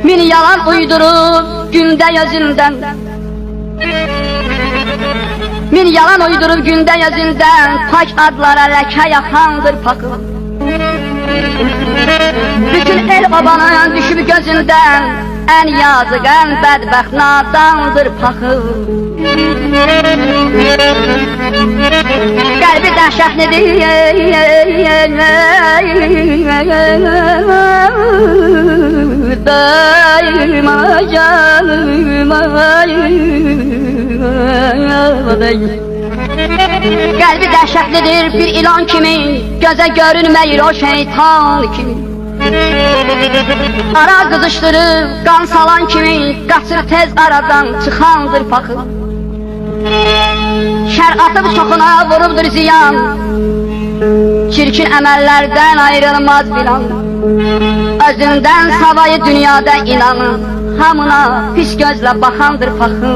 Min yalan uydurup günde yüzünden, min yalan uydurup günde yüzünden, pak adlara leke yakandır pakı. Bütün el babanın düşüp gözünden, en yazık en bedbəxt nadandır pakı. Qəlbi dəhşətlidir, daima canıma, qəlbi dəhşətlidir bir ilan kimi, gözə görünməyir o şeytan kimi. Ara qızışdırıb qan salan kimi, qaçır tez aradan çıxandır paxı. Şər atıb çoxuna vurubdur ziyan, çirkin əməllərdən ayrılmaz bilan. Özündən savayı dünyada inanır, hamına pis gözlə baxandır paxı.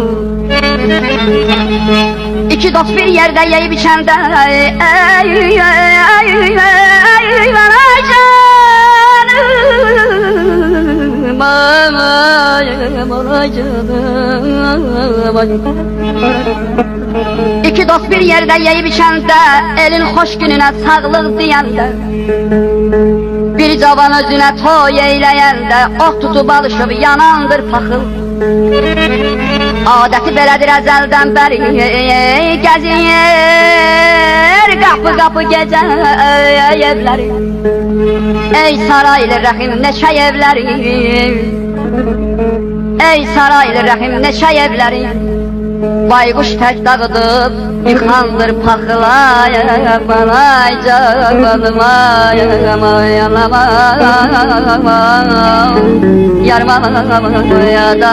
İki dost bir yerdə yeyib içəndə, İki dost bir yerde yeyip içende, elin hoş gününe sağlık diyende, bir cavan özüne toy eyleyende, ok tutup alışıp yanandır paxıl. Adəti belədir əzəldən bəri, gəzir qapı qapı gecə evləri. Ey saraylı rəhim neçə evləri, ey saraylı rəhim neçə evləri. Bayquş tək dağıdıb yıxandır paxılay, ay canım ay, yarma ya da